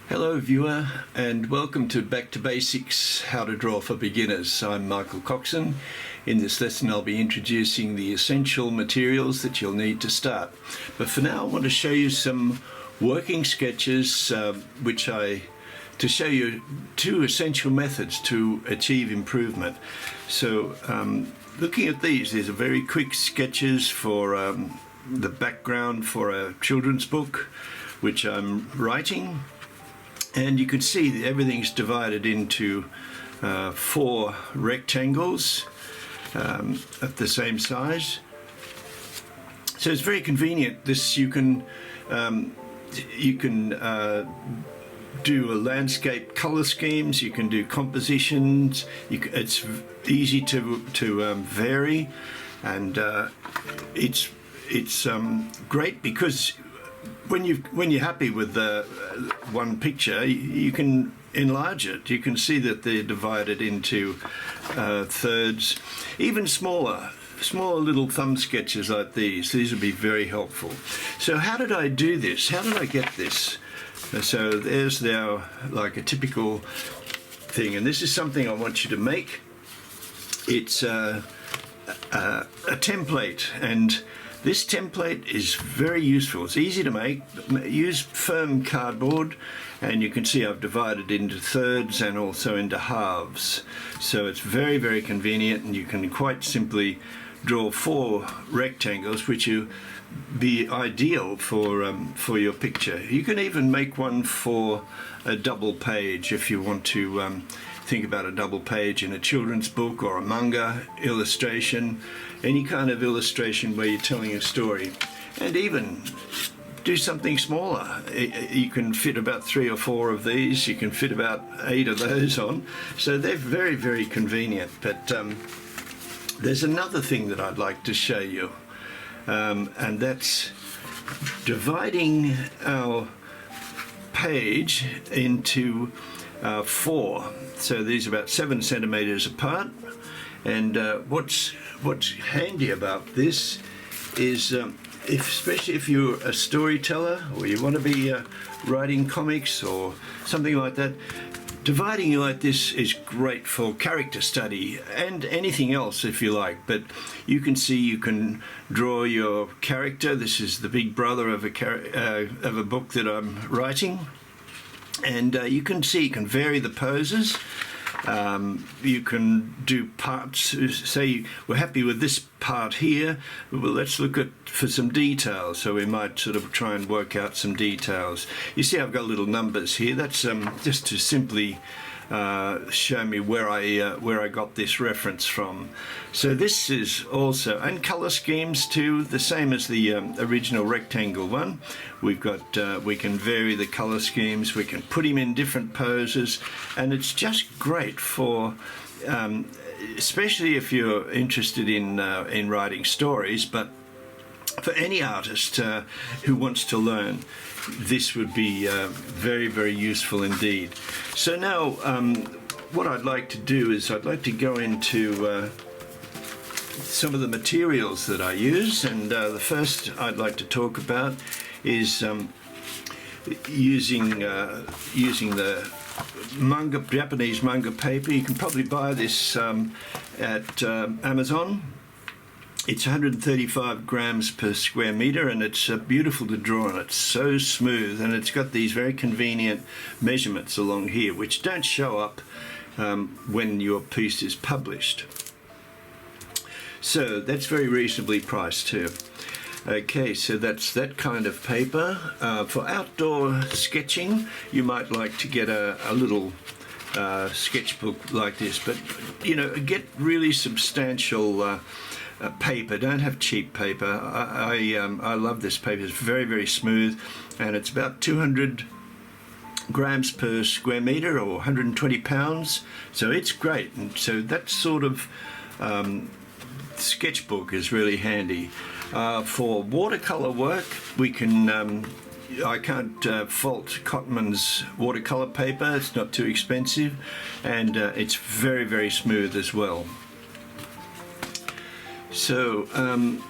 Hello viewer, and welcome to Back to Basics, How to Draw for Beginners. I'm Michael Coxon. In this lesson I'll be introducing the essential materials that you'll need to start. But for now I want to show you some working sketches to show you two essential methods to achieve improvement. So looking at these are very quick sketches for the background for a children's book which I'm writing. And you can see that everything's divided into 4 rectangles at the same size. So it's very convenient. This you can do a landscape color schemes. You can do compositions. It's easy to vary, and it's great because when you're happy with one picture, you can enlarge it. You can see that they're divided into thirds. Even smaller little thumb sketches like these would be very helpful. So how did I do this? How did I get this? So there's now like a typical thing, and this is something I want you to make. It's a template, and this template is very useful. It's easy to make. Use firm cardboard, and you can see I've divided into thirds and also into halves. So it's very, very convenient, and you can quite simply draw 4 rectangles, which will be ideal for your picture. You can even make one for a double page if you want to think about a double page in a children's book or a manga illustration, any kind of illustration where you're telling a story. And even do something smaller. You can fit about 3 or 4 of these. You can fit about 8 of those on. So they're very, very convenient. But there's another thing that I'd like to show you, and that's dividing our page into 4. So these are about 7 centimeters apart, and what's handy about this is especially if you're a storyteller or you want to be writing comics or something like that, dividing like this is great for character study and anything else if you like. But you can see you can draw your character. This is the big brother of a book that I'm writing. And you can see you can vary the poses. You can do parts. Say we're happy with this part here. Well, let's look for some details. So we might sort of try and work out some details. You see, I've got little numbers here. That's just to simply show me where I got this reference from. So this is also, and color schemes too, the same as the original rectangle one. We've got we can vary the color schemes. We can put him in different poses, and it's just great for especially if you're interested in writing stories, but for any artist who wants to learn, this would be very, very useful indeed. So now what I'd like to do is I'd like to go into some of the materials that I use, and the first I'd like to talk about is using the Japanese manga paper. You can probably buy this at Amazon. It's 135 grams per square meter, and it's beautiful to draw on. It's so smooth, and it's got these very convenient measurements along here which don't show up when your piece is published. So that's very reasonably priced too. Okay, so that's that kind of paper. For outdoor sketching, you might like to get a little sketchbook like this, but you know, get really substantial paper. Don't have cheap paper. I love this paper. It's very, very smooth, and it's about 200 grams per square meter, or 120 pounds. So it's great. And so that sort of sketchbook is really handy. For watercolor work, we can I can't fault Cotman's watercolor paper. It's not too expensive, and it's very, very smooth as well. So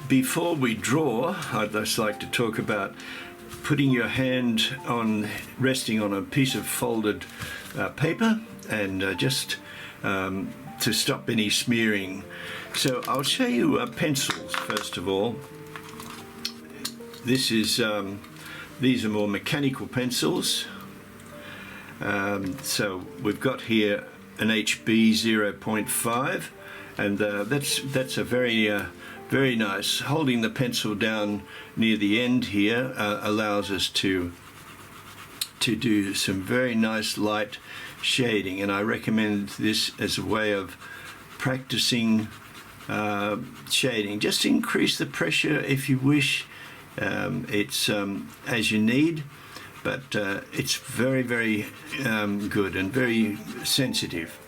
before we draw, I'd just like to talk about putting your hand on, resting on a piece of folded paper, and just to stop any smearing. So I'll show you pencils first of all. This is these are more mechanical pencils. So we've got here an HB 0.5, and that's a very nice. Holding the pencil down near the end here allows us to do some very nice light shading, and I recommend this as a way of practicing shading. Just increase the pressure if you wish. It's as you need, but it's very good and very sensitive.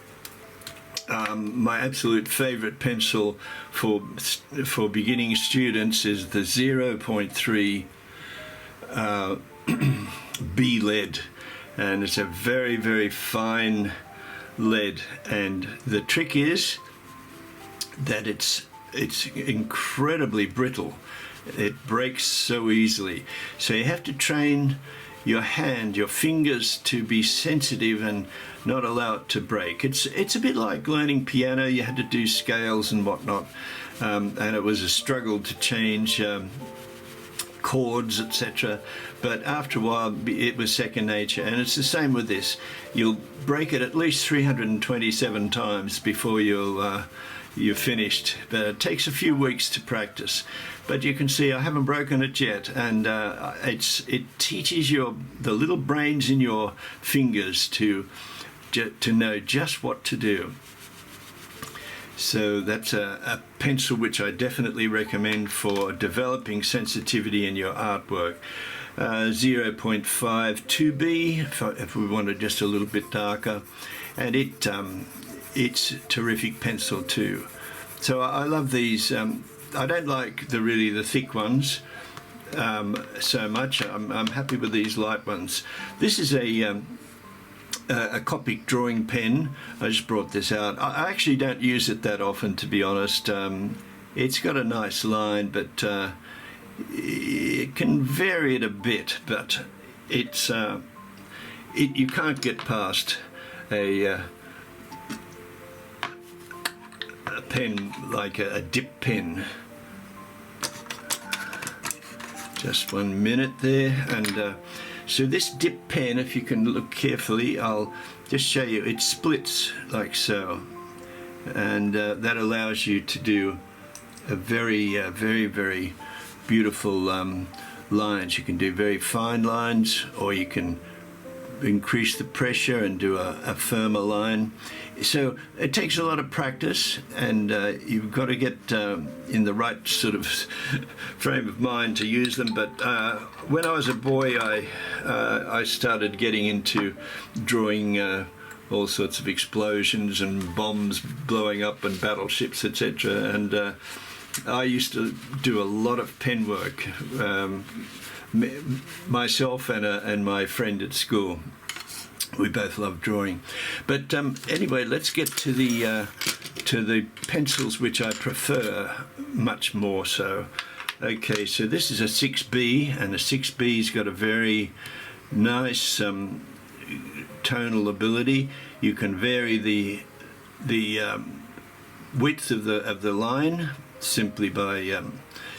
My absolute favorite pencil for beginning students is the 0.3 B lead, and it's a very fine lead, and the trick is that it's incredibly brittle. It breaks so easily, so you have to train your hand, your fingers, to be sensitive and not allow it to break. It's a bit like learning piano. You had to do scales and whatnot, and it was a struggle to change chords, etc. But after a while it was second nature, and it's the same with this. You'll break it at least 327 times before you're finished, but it takes a few weeks to practice. But you can see I haven't broken it yet, and it teaches the little brains in your fingers to know just what to do. So that's a pencil which I definitely recommend for developing sensitivity in your artwork. 0.5 2B if we wanted just a little bit darker, and it's a terrific pencil too. So I love these. I don't like the thick ones so much. I'm happy with these light ones. This is a Copic drawing pen. I just brought this out. I actually don't use it that often, to be honest. It's got a nice line, but it can vary it a bit. But it's you can't get past a pen like a dip pen. Just 1 minute there, and so this dip pen, if you can look carefully, I'll just show you, it splits like so, and that allows you to do a very beautiful lines. You can do very fine lines, or you can increase the pressure and do a firmer line. So it takes a lot of practice, and you've got to get in the right sort of frame of mind to use them. But when I was a boy, I started getting into drawing all sorts of explosions and bombs blowing up and battleships, etc. And I used to do a lot of pen work, myself and my friend at school. We both love drawing. But anyway, let's get to the pencils which I prefer much more so. Okay, so this is a 6B, and the 6B's got a very nice tonal ability. You can vary the width of the line simply by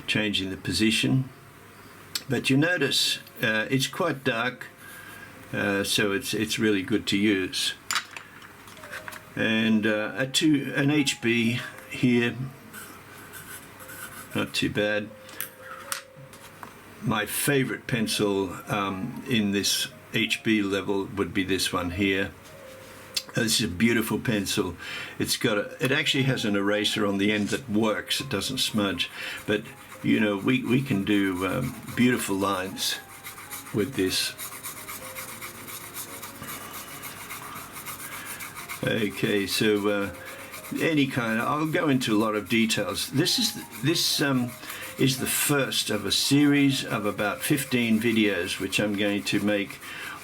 changing the position. But you notice it's quite dark, so it's really good to use. And an HB here, not too bad. My favorite pencil in this HB level would be this one here. This is a beautiful pencil. It actually has an eraser on the end that works. It doesn't smudge, but you know, we can do beautiful lines with this. Okay, so any kind of, I'll go into a lot of details. This is the first of a series of about 15 videos which I'm going to make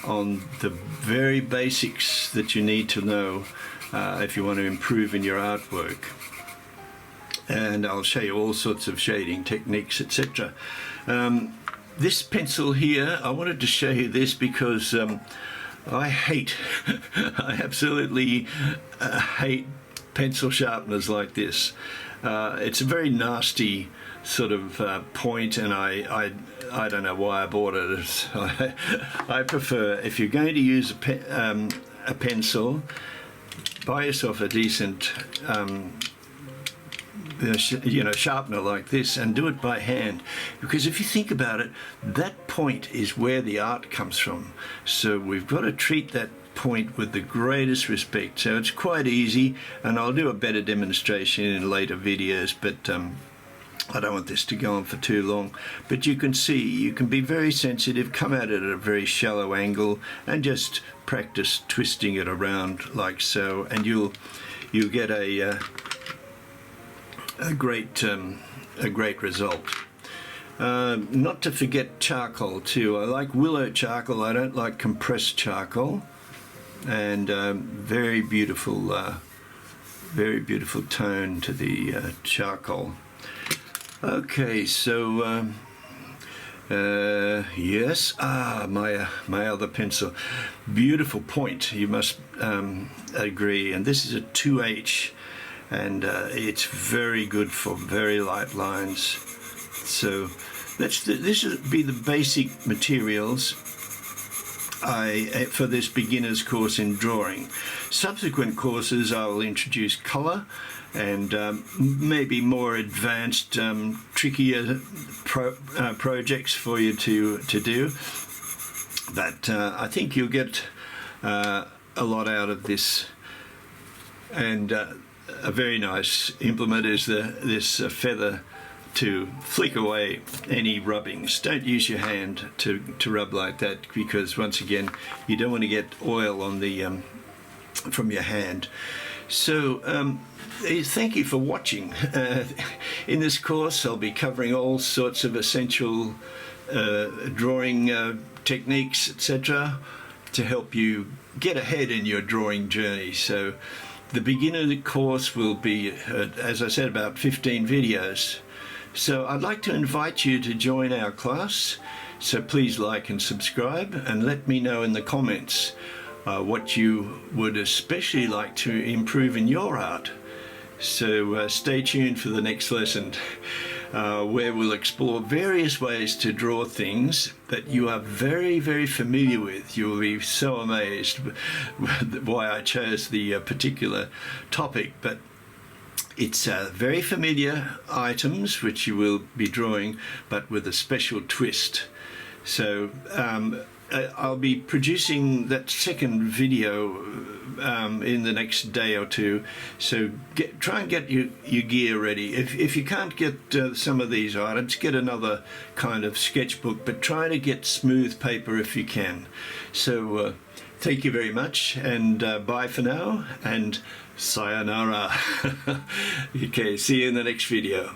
on the very basics that you need to know if you want to improve in your artwork. And I'll show you all sorts of shading techniques, etc. This pencil here, I wanted to show you this because I hate, I absolutely hate pencil sharpeners like this. It's a very nasty sort of point, and I don't know why I bought it. I prefer, if you're going to use a pencil, buy yourself a decent sharpener like this, and do it by hand, because if you think about it, that point is where the art comes from. So we've got to treat that point with the greatest respect. So it's quite easy, and I'll do a better demonstration in later videos, but I don't want this to go on for too long. But you can see, you can be very sensitive, come at it at a very shallow angle, and just practice twisting it around like so, and you'll get a great result. Not to forget charcoal too. I like willow charcoal. I don't like compressed charcoal, and very beautiful tone to the charcoal. Okay, so yes, my other pencil, beautiful point. You must agree, and this is a 2H. And it's very good for very light lines. So this would be the basic materials for this beginner's course in drawing. Subsequent courses I will introduce colour and maybe more advanced, trickier projects for you to do. But I think you'll get a lot out of this. And a very nice implement is this feather to flick away any rubbings. Don't use your hand to rub like that, because once again you don't want to get oil on the from your hand. So thank you for watching. In this course I'll be covering all sorts of essential drawing techniques, etc., to help you get ahead in your drawing journey. So the beginner course will be, as I said, about 15 videos. So I'd like to invite you to join our class. So please like and subscribe, and let me know in the comments what you would especially like to improve in your art. So stay tuned for the next lesson, where we'll explore various ways to draw things that you are very, very familiar with. You'll be so amazed why I chose the particular topic, but it's very familiar items which you will be drawing, but with a special twist. So I'll be producing that second video in the next day or two, so try and get your gear ready. If you can't get some of these items, get another kind of sketchbook, but try to get smooth paper if you can. So thank you very much, and bye for now, and sayonara. Okay, see you in the next video.